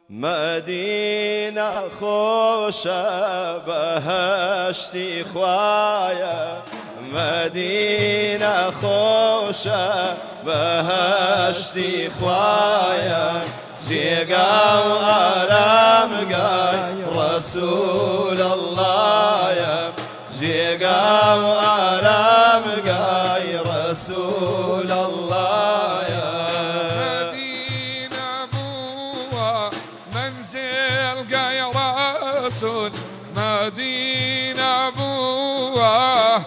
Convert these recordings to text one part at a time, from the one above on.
مدينة خوشة بهشتي خوايا، مدينة خوشة بهشتي خوايا، جيقا وأرام قاي رسول الله يا، جيقا وأرام قاي رسول الله يا. مدينة أبوه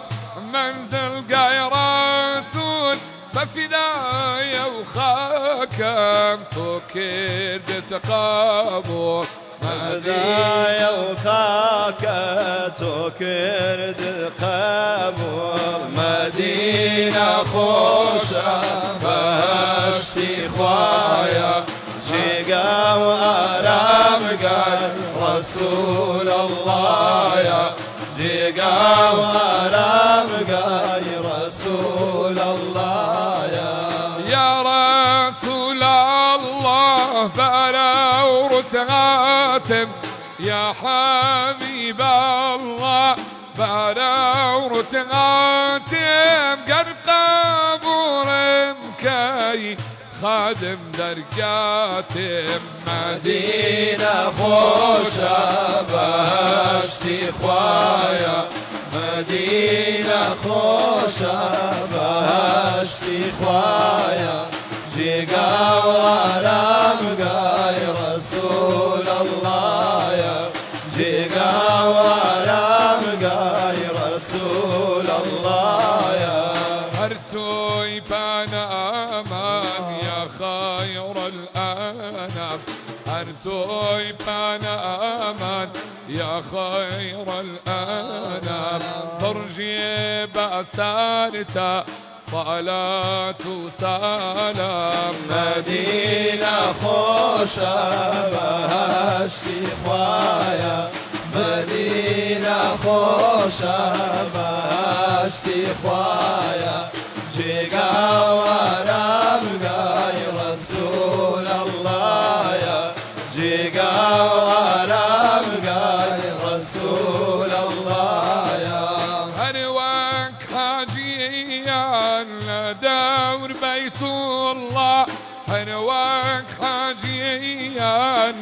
منزل قاي رسول بفدايا وخاكم توكيد تقابل مدايا وخاكا توكيد تقابل. مدينة خوشة بهشتي خوايا، جيقا وأرام قاي رسول الله يا، جيقا وأرام قاي رسول الله يا رسول الله بلا ورتغاتم يا حبيب الله بلا ورتغاتم قد قبور مكاي خادم درجاتم. مدينة خوشة بهشتي خوايا، مدينة خوشة بهشتي خوايا، جيقا وأرام قاي رسول الله يا، جيقا وأرام قاي رسول الله يا. هرتوي بنامان يا خير الأنام، هرتوي بنامان يا خير الأنام، برجي بأسالتا صلاة وسلام. مدينة خوشة بهشتي خوايا، مدينة خوشة بهشتي خوايا، جيقا وأرام قاي رسول الله يا، جيقا وأرام قاي رسول الله يا. هنوك حاجيا لدور بيت الله، هنوك حاجيا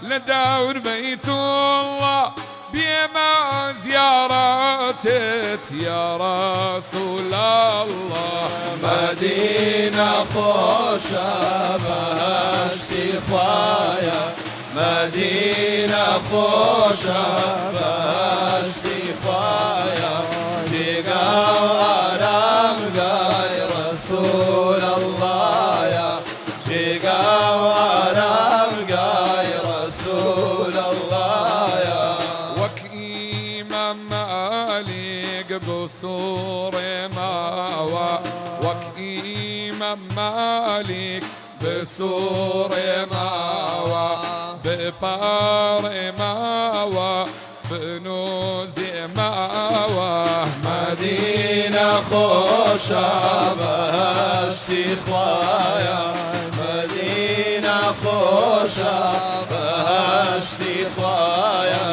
لدور بيت الله، بما زيارتك يا رسول الله. مدينة خوشة بهشتي خوايا، مدينة خوشة بهشتي خوايا، جيقا وأرام قاي رسول الله يا، جيقا وأرام قاي رسول الله يا. وكإمام مالك بثور ماوى، وكإمام مالك بسور ماوى، ببار ماوى بنوز ماوى. مدينة خوشة بهشتي خوايا، مدينة خوشة بهشتي خوايا،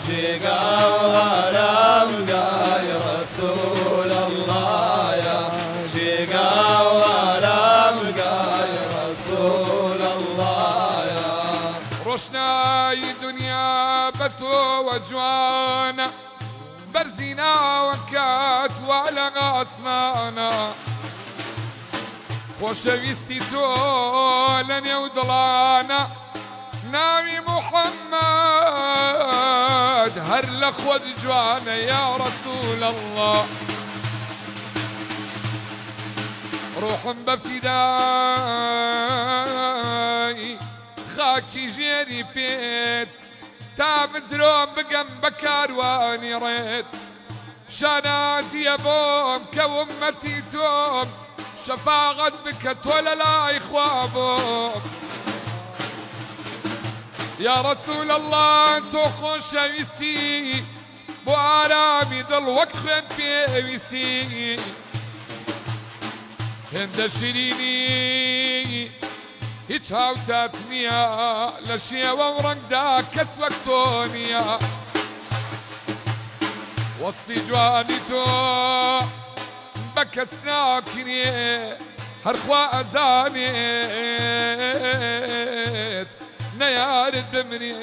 جيقا وأرام قاي رسول الله يا، جيقا وأرام قاي رسول الله يا. رشناي دنيا بتو وجوانا برزينا وكات ولا غاسمانا، خوشويستي تولن يودلانا ناوي محمد هر لخوة جوانا يا رسول الله. روح بفداي خاكي جيري بيت تابزرون بقم بكارواني ريت، شنازي بوم كومتي توم شفاغت بكت ولا لا إخوابهم. يا رسول الله تو خوش ويستي بو آرامي ضل وقت بيويستي، هند شیرینی هیچ هاوتات نییە لە شێوە و ڕەنگدا کەس وەک تۆ نییە وەسفی جوانی تۆ بە کەس ناکرێ هەرخوا ئەزانێت نەیارت بمرێ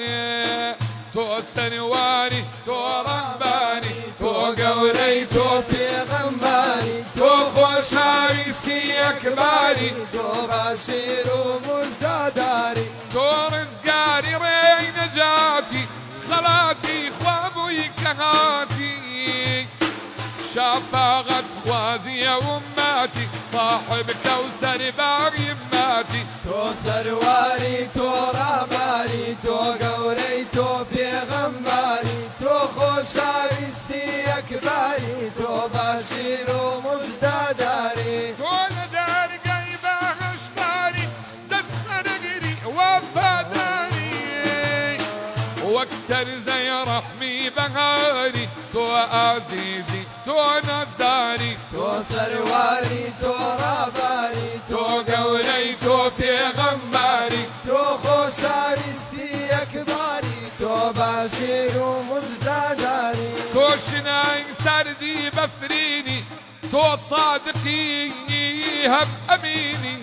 تۆ سەرواری تۆ ڕەمباری تۆ گەورەی تۆ پێغەمباری تۆ خۆشەویستی ئەکباری تۆ بەشیر و موژدەداری تۆ ڕزگاری ڕێی نەجاتی خەڵاتی خوا بووی کە هاتی شافاغت خوازی أمتي صاحب كوثر باغي ماتي تۆ سەرواری تۆ ڕاباری تۆ گەورەی تۆ پێغەمباری تۆ خۆشەویستی ئەکباری تۆ بەشیر و موژدەداری تۆ لە دەرگای بەهەشتاری دەست نەرەگری وەفاداری وەک تەرزەی ڕەحمی بەهاری تۆ ئازیزی تۆ نەزداری تۆ سەرواری تۆ ڕاباری تۆ گەورەی تۆ پێغەمباری تۆ خۆشەویستی ئەکباری تۆ بەشیر و موژدەداری تۆ شنای سەردی بەفرینی تۆ صادقی هەم ئەمینی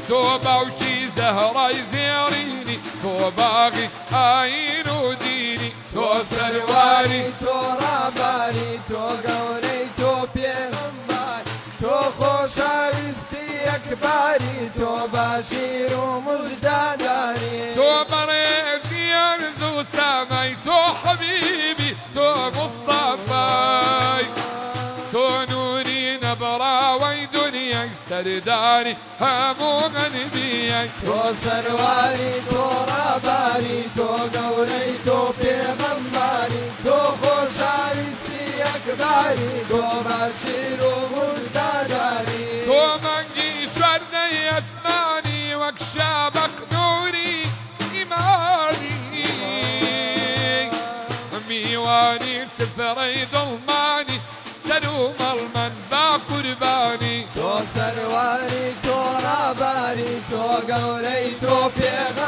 تۆ باوکی زەهڕای زێڕینی تۆ باغی ئاین و دینی تۆ سەرواری تۆ ڕاباری تۆ گەورەی تۆ پێغەمباری تۆ خۆشەویستی ئەکباری تۆ بەشیر و موژدەداری تۆ بەڕێزی ئەرز و سامای تۆ حەبیبی تۆ مستەفای تۆ نوری نەبڕاوەی دنیای سەرداری هەموو غەنبیەی تۆ سەرواری تۆ ڕاباری تۆ گەورەی تۆ پێغەمباری تۆ خۆشەویستی ئەکباری تۆ بەشیر و موژدەداری تۆ مەنگی چواردەی ئەسمانی وەک شابەق نووری ئیمانی میوانی سفرەی دڵمانی سەر و مەڵمەن با قوربانی تۆ سەرواری تۆ ڕاباری تۆ گەورەی تۆ پێغەمباری